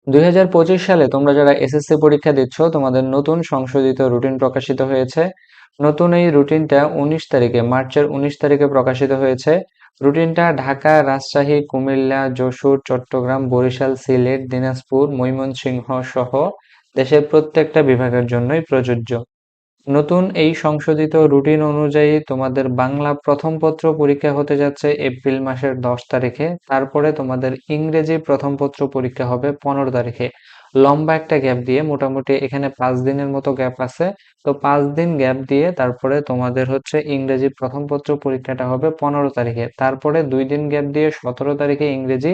2025 সালে তোমরা যারা এসএসসি পরীক্ষা দিচ্ছ তোমাদের নতুন সংশোধিত রুটিন প্রকাশিত হয়েছে। নতুন এই রুটিনটা 19 তারিখে, মার্চের 19 তারিখে প্রকাশিত হয়েছে। রুটিনটা ঢাকা, রাজশাহী, কুমিল্লা, যশোর, চট্টগ্রাম, বরিশাল, সিলেট, দিনাজপুর, ময়মনসিংহ সহ দেশের প্রত্যেকটা বিভাগের জন্যই প্রযোজ্য। নতুন এই সংশোধিত রুটিন অনুযায়ী তোমাদের বাংলা প্রথম পত্র পরীক্ষা হতে যাচ্ছে এপ্রিল মাসের 10 তারিখে। তারপরে তোমাদের ইংরেজি প্রথম পত্র পরীক্ষা হবে 15 তারিখে। লম্বা একটা গ্যাপ দিয়ে, মোটামুটি এখানে 5 দিনের মতো গ্যাপ আছে। তো 5 দিন গ্যাপ দিয়ে তারপরে তোমাদের হচ্ছে ইংরেজি প্রথম পত্র পরীক্ষাটা হবে 15 তারিখে। তারপরে 2 দিন গ্যাপ দিয়ে 17 তারিখে ইংরেজি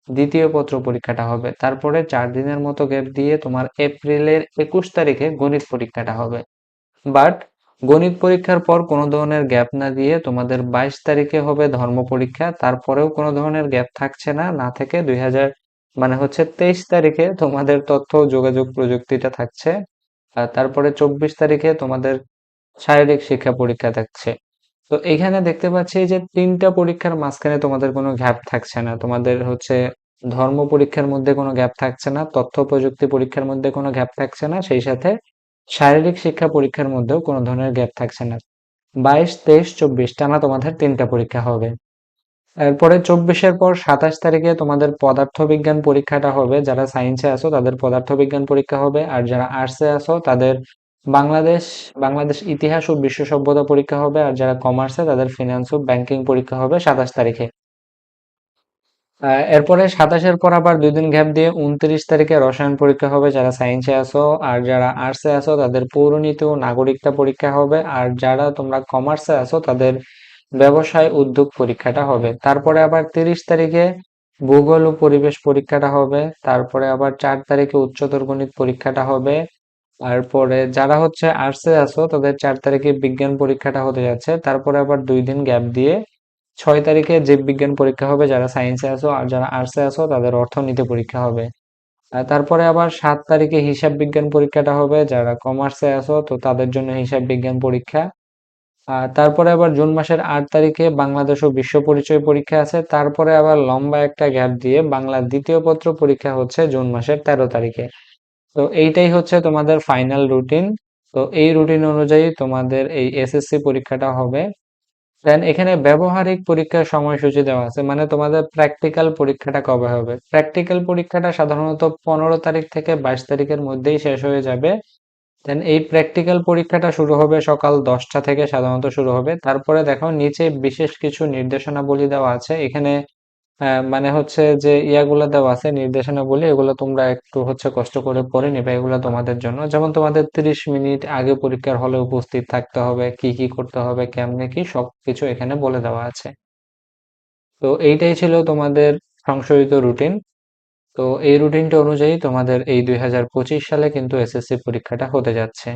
দ্বিতীয় পত্র পরীক্ষাটা হবে। তারপরে 4 দিনের মতো গ্যাপ দিয়ে তোমার এপ্রিলের 21 তারিখে গণিত পরীক্ষাটা হবে। বাট গণিত পরীক্ষার পর কোনো ধরনের গ্যাপ না দিয়ে তোমাদের 22 তারিখে হবে ধর্ম পরীক্ষা। তারপরেও কোনো ধরনের গ্যাপ থাকছে না, না থেকে 23 তারিখে তোমাদের তথ্য ও যোগাযোগ প্রযুক্তিটা থাকছে। আর তারপরে 24 তারিখে তোমাদের শারীরিক শিক্ষা পরীক্ষা থাকছে। তো এখানে দেখতে পাচ্ছি যে 3টা পরীক্ষার মাঝখানে তোমাদের কোনো গ্যাপ থাকছে না। তোমাদের হচ্ছে ধর্ম পরীক্ষার মধ্যে কোনো গ্যাপ থাকছে না, তথ্য প্রযুক্তি পরীক্ষার মধ্যে কোনো গ্যাপ থাকছে না, সেই সাথে শারীরিক শিক্ষা পরীক্ষার মধ্যেও কোনো ধরনের গ্যাপ থাকছে না। 22, 23, 24 টানা তোমাদের 3টা পরীক্ষা হবে। এরপরে 24-এর পর 27 তারিখে তোমাদের পদার্থবিজ্ঞান পরীক্ষাটা হবে। যারা সায়েন্সে আছো তাদের পদার্থবিজ্ঞান পরীক্ষা হবে, আর যারা আর্টসে আছো তাদের বাংলাদেশ বাংলাদেশ ইতিহাস ও বিশ্ব সভ্যতা পরীক্ষা হবে, আর যারা কমার্সে তাদের ফিনান্স ও ব্যাংকিং পরীক্ষা হবে 27 তারিখে। এরপরে 27-এর পর আবার 2 দিন গ্যাপ দিয়ে 29 তারিখে রসায়ন পরীক্ষা হবে যারা সায়েন্সে আছো, আর যারা আর্টসে আছো তাদের পৌরনীতি ও নাগরিকতা পরীক্ষা হবে, আর যারা তোমরা কমার্সে আছো তাদের ব্যবসায় উদ্যোগ পরীক্ষাটা হবে। তারপরে আবার 30 তারিখে ভূগোল ও পরিবেশ পরীক্ষাটা হবে। তারপরে আবার 4 তারিখে উচ্চতর গণিত পরীক্ষাটা হবে। তারপরে যারা হচ্ছে আর্টসে আছো তাদের 4 তারিখে বিজ্ঞান পরীক্ষাটা হতে যাচ্ছে। তারপরে আবার 2 দিন গ্যাপ দিয়ে 6 তারিখে জীববিজ্ঞান পরীক্ষা হবে যারা সায়েন্সে আছো, আর যারা আর্টসে আছো তাদের অর্থনীতি পরীক্ষা হবে। আর তারপরে আবার 7 তারিখে হিসাব বিজ্ঞান পরীক্ষাটা হবে যারা কমার্সে আছো তো তাদের জন্য হিসাব বিজ্ঞান পরীক্ষা। আর তারপরে আবার জুন মাসের 8 তারিখে বাংলাদেশ ও বিশ্ব পরিচয় পরীক্ষা আছে। তারপরে আবার লম্বা একটা গ্যাপ দিয়ে বাংলা দ্বিতীয় পত্র পরীক্ষা হচ্ছে জুন মাসের 13 তারিখে। তো এইটাই হচ্ছে তোমাদের ফাইনাল রুটিন। তো এই রুটিন অনুযায়ী তোমাদের এই এসএসসি পরীক্ষাটা হবে। দেন এখানে ব্যবহারিক পরীক্ষার সময়সূচি দেওয়া আছে, মানে তোমাদের প্র্যাকটিক্যাল পরীক্ষাটা কবে হবে। প্র্যাকটিক্যাল পরীক্ষাটা সাধারণত 15 তারিখ থেকে 22 তারিখের মধ্যেই শেষ হয়ে যাবে। দেন এই প্র্যাকটিক্যাল পরীক্ষাটা শুরু হবে সকাল 10টা থেকে, সাধারণত শুরু হবে। তারপরে দেখো নিচে বিশেষ কিছু নির্দেশনাবলী দেওয়া আছে এখানে। মানে হচ্ছে যে ইয়াগুলো দেওয়া আছে নির্দেশনাবলী, এগুলো তোমরা একটু হচ্ছে কষ্ট করে পড়ে নিবে, এগুলো তোমাদের জন্য। যেমন তোমাদের 30 মিনিট আগে পরীক্ষার হলে উপস্থিত থাকতে হবে, কি কি করতে হবে, কেমনে কি, সবকিছু এখানে বলে দেওয়া আছে। তো এইটাই ছিল তোমাদের সংশোধিত রুটিন। তো এই রুটিনটা অনুযায়ী তোমাদের এই 2025 সালে কিন্তু এসএসসি পরীক্ষাটা হতে যাচ্ছে।